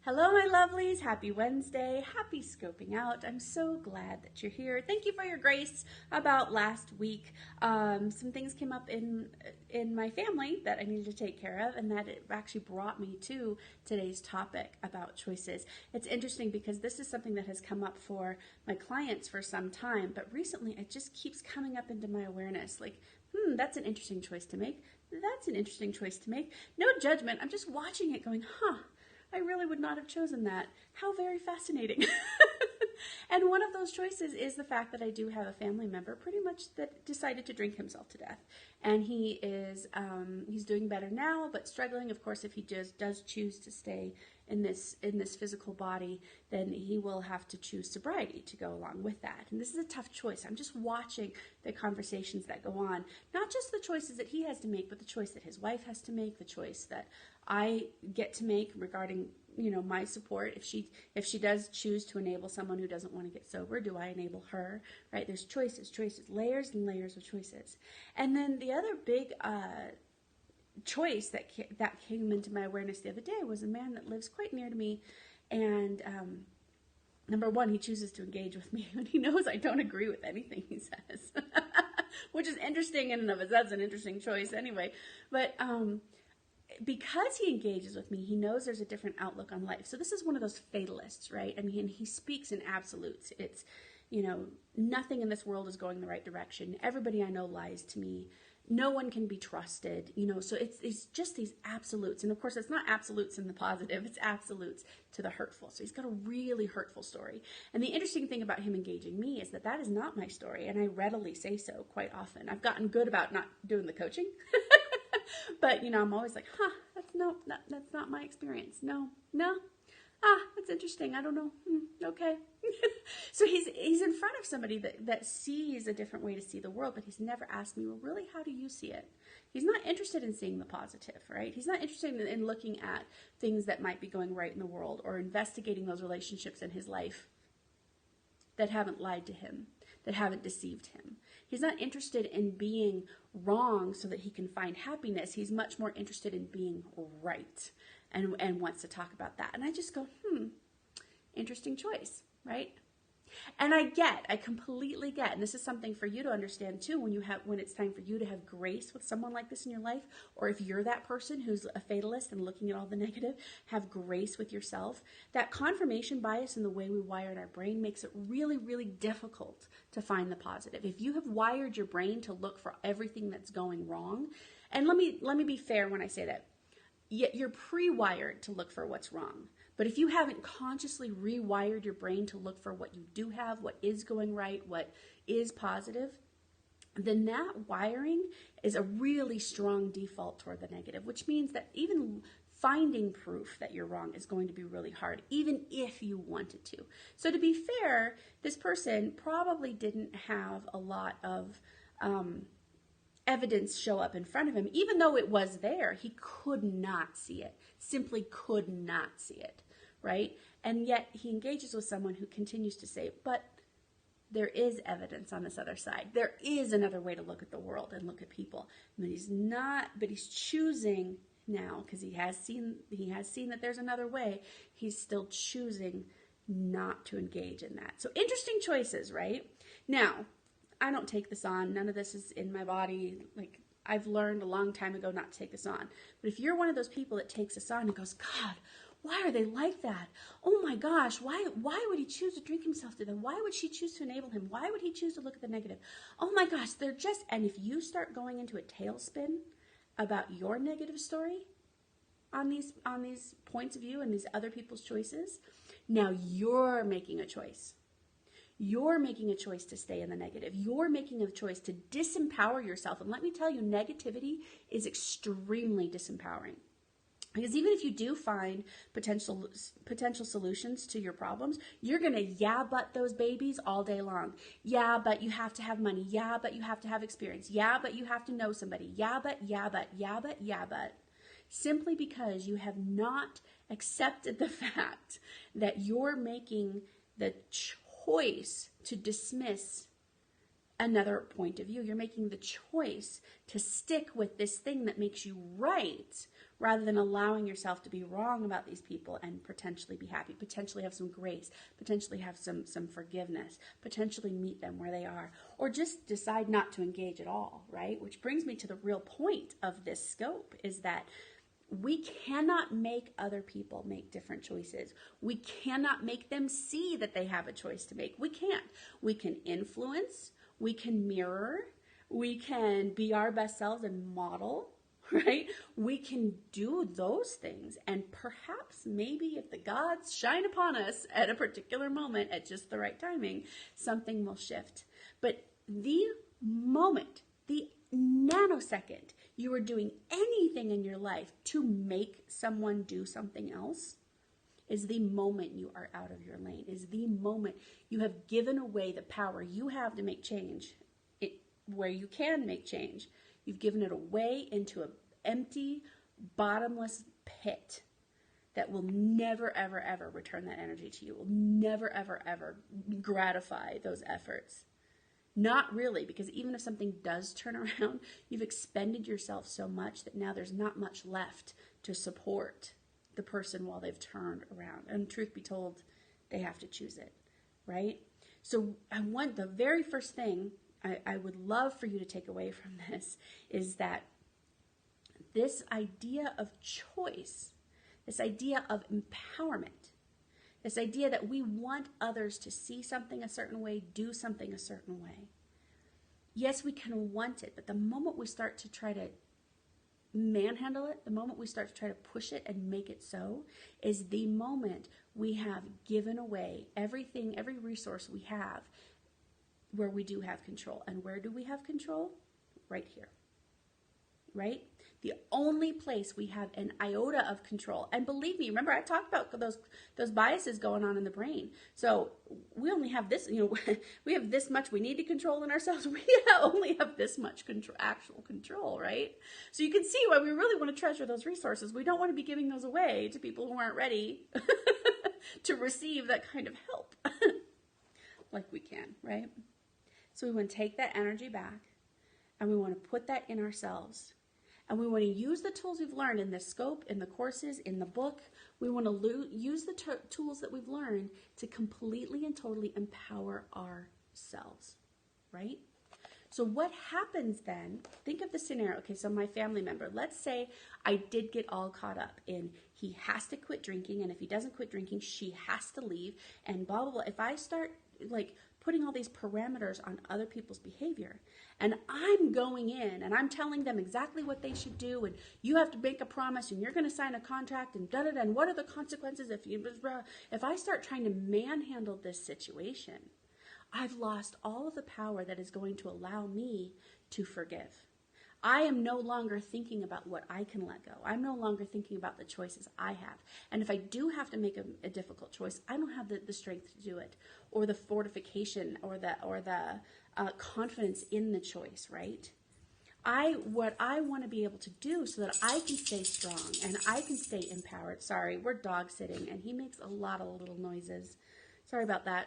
Hello, my lovelies. Happy Wednesday. Happy scoping out. I'm so glad that you're here. Thank you for your grace about last week. Some things came up in my family that I needed to take care of, and that it actually brought me to today's topic about choices. It's interesting because this is something that has come up for my clients for some time, but recently it just keeps coming up into my awareness. Like, that's an interesting choice to make. That's an interesting choice to make. No judgment. I'm just watching it going, I really would not have chosen that. How very fascinating. And one of those choices is the fact that I do have a family member pretty much that decided to drink himself to death. And he is, he's doing better now, but struggling. Of course, if he just does choose to stay in this physical body, then he will have to choose sobriety to go along with that. And this is a tough choice. I'm just watching the conversations that go on, not just the choices that he has to make, but the choice that his wife has to make, the choice that I get to make regarding, my support. If she does choose to enable someone who doesn't want to get sober, do I enable her? Right? There's choices, layers and layers of choices. And then the other big choice that came into my awareness the other day was a man that lives quite near to me, and number one, he chooses to engage with me when he knows I don't agree with anything he says, which is interesting in and of itself. That's an interesting choice anyway. But because he engages with me, he knows there's a different outlook on life. So this is one of those fatalists, right? I mean, he speaks in absolutes. It's, nothing in this world is going the right direction. Everybody I know lies to me. No one can be trusted, so it's just these absolutes. And of course, it's not absolutes in the positive, it's absolutes to the hurtful. So he's got a really hurtful story. And the interesting thing about him engaging me is that is not my story. And I readily say so quite often. I've gotten good about not doing the coaching. But, I'm always like, that's not my experience. No. That's interesting. I don't know. Okay. So he's in front of somebody that sees a different way to see the world, but he's never asked me, well, really, how do you see it? He's not interested in seeing the positive, right? He's not interested in looking at things that might be going right in the world or investigating those relationships in his life that haven't lied to him, that haven't deceived him. He's not interested in being wrong so that he can find happiness. He's much more interested in being right and wants to talk about that. And I just go, interesting choice, right? And I completely get, and this is something for you to understand too, when it's time for you to have grace with someone like this in your life, or if you're that person who's a fatalist and looking at all the negative, have grace with yourself. That confirmation bias in the way we wired our brain makes it really, really difficult to find the positive. If you have wired your brain to look for everything that's going wrong, and let me be fair when I say that, yet you're pre-wired to look for what's wrong. But if you haven't consciously rewired your brain to look for what you do have, what is going right, what is positive, then that wiring is a really strong default toward the negative, which means that even finding proof that you're wrong is going to be really hard, even if you wanted to. So to be fair, this person probably didn't have a lot of evidence show up in front of him. Even though it was there, he could not see it, simply could not see it, right? And yet he engages with someone who continues to say, but there is evidence on this other side. There is another way to look at the world and look at people. But he's choosing now, because he has seen that there's another way. He's still choosing not to engage in that. So interesting choices, right? Now, I don't take this on. None of this is in my body. Like, I've learned a long time ago not to take this on. But if you're one of those people that takes this on and goes, God, why are they like that? Oh my gosh, why would he choose to drink himself to them? Why would she choose to enable him? Why would he choose to look at the negative? Oh my gosh, and if you start going into a tailspin about your negative story on these points of view and these other people's choices, now you're making a choice. You're making a choice to stay in the negative. You're making a choice to disempower yourself. And let me tell you, negativity is extremely disempowering. Because even if you do find potential solutions to your problems, you're going to but those babies all day long. Yeah, but you have to have money. Yeah, but you have to have experience. Yeah, but you have to know somebody. Yeah, but. Simply because you have not accepted the fact that you're making the choice to dismiss another point of view. You're making the choice to stick with this thing that makes you right rather than allowing yourself to be wrong about these people and potentially be happy, potentially have some grace, potentially have some forgiveness, potentially meet them where they are, or just decide not to engage at all, right? Which brings me to the real point of this scope, is that we cannot make other people make different choices. We cannot make them see that they have a choice to make. We can't. We can influence, we can mirror, we can be our best selves and model, right? We can do those things. And perhaps, maybe if the gods shine upon us at a particular moment, at just the right timing, something will shift. But the moment, the nanosecond you are doing anything in your life to make someone do something else, is the moment you are out of your lane, is the moment you have given away the power you have to make change, where you can make change. You've given it away into an empty, bottomless pit that will never, ever, ever return that energy to you, will never, ever, ever gratify those efforts. Not really, because even if something does turn around, you've expended yourself so much that now there's not much left to support the person while they've turned around. And truth be told, they have to choose it, right? So I want the very first thing I would love for you to take away from this is that this idea of choice, this idea of empowerment, this idea that we want others to see something a certain way, do something a certain way. Yes, we can want it, but the moment we start to try to manhandle it, the moment we start to try to push it and make it so, is the moment we have given away everything, every resource we have, where we do have control. And where do we have control? Right here, right? The only place we have an iota of control. And believe me, remember I talked about those biases going on in the brain. So we only have this, we have this much we need to control in ourselves. We only have this much actual control, right? So you can see why we really want to treasure those resources. We don't want to be giving those away to people who aren't ready to receive that kind of help like we can, right? So we want to take that energy back, and we want to put that in ourselves. And we want to use the tools we've learned in this scope, in the courses, in the book. We want to use the tools that we've learned to completely and totally empower ourselves, right? So what happens then, think of the scenario. Okay, so my family member, let's say I did get all caught up in he has to quit drinking, and if he doesn't quit drinking, she has to leave, and blah, blah, blah. If I start putting all these parameters on other people's behavior, and I'm going in and I'm telling them exactly what they should do, and you have to make a promise, and you're going to sign a contract, and da da da, and what are the consequences if I start trying to manhandle this situation, I've lost all of the power that is going to allow me to forgive. I am no longer thinking about what I can let go. I'm no longer thinking about the choices I have. And if I do have to make a difficult choice, I don't have the strength to do it, or the fortification, or the confidence in the choice, right? What I want to be able to do so that I can stay strong and I can stay empowered. Sorry, we're dog sitting, and he makes a lot of little noises. Sorry about that.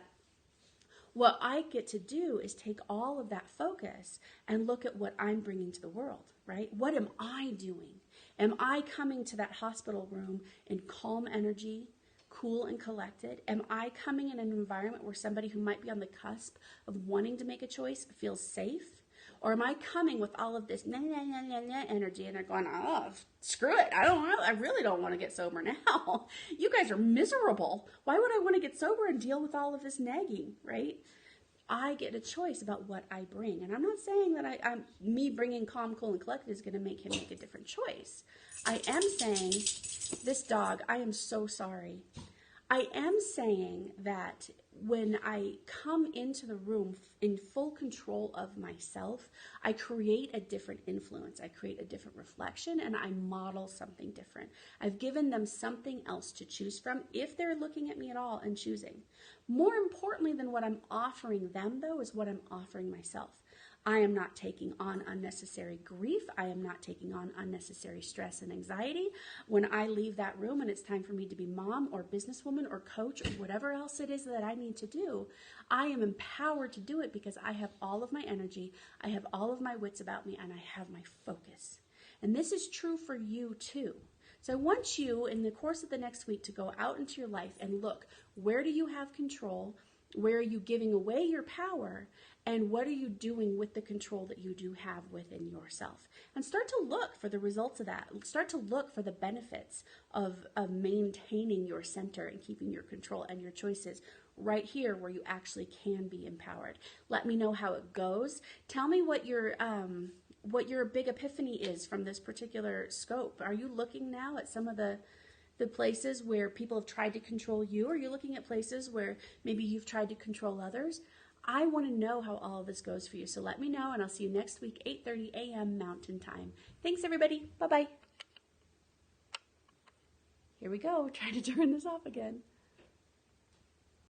What I get to do is take all of that focus and look at what I'm bringing to the world, right? What am I doing? Am I coming to that hospital room in calm energy, cool and collected? Am I coming in an environment where somebody who might be on the cusp of wanting to make a choice feels safe? Or am I coming with all of this energy, and they're going, oh, screw it. I really don't want to get sober now. You guys are miserable. Why would I want to get sober and deal with all of this nagging, right? I get a choice about what I bring. And I'm not saying that me bringing calm, cool, and collected is going to make him make a different choice. I am saying, this dog, I am so sorry. I am saying that when I come into the room in full control of myself, I create a different influence. I create a different reflection, and I model something different. I've given them something else to choose from if they're looking at me at all and choosing. More importantly than what I'm offering them, though, is what I'm offering myself. I am not taking on unnecessary grief. I am not taking on unnecessary stress and anxiety. When I leave that room and it's time for me to be mom or businesswoman or coach or whatever else it is that I need to do, I am empowered to do it because I have all of my energy, I have all of my wits about me, and I have my focus. And this is true for you too. So I want you in the course of the next week to go out into your life and look, where do you have control? Where are you giving away your power? And what are you doing with the control that you do have within yourself? And start to look for the results of that. Start to look for the benefits of maintaining your center and keeping your control and your choices right here where you actually can be empowered. Let me know how it goes. Tell me what your big epiphany is from this particular scope. Are you looking now at some of the places where people have tried to control you? Are you looking at places where maybe you've tried to control others? I want to know how all of this goes for you. So let me know, and I'll see you next week, 8:30 a.m. Mountain Time. Thanks, everybody. Bye-bye. Here we go. Trying to turn this off again.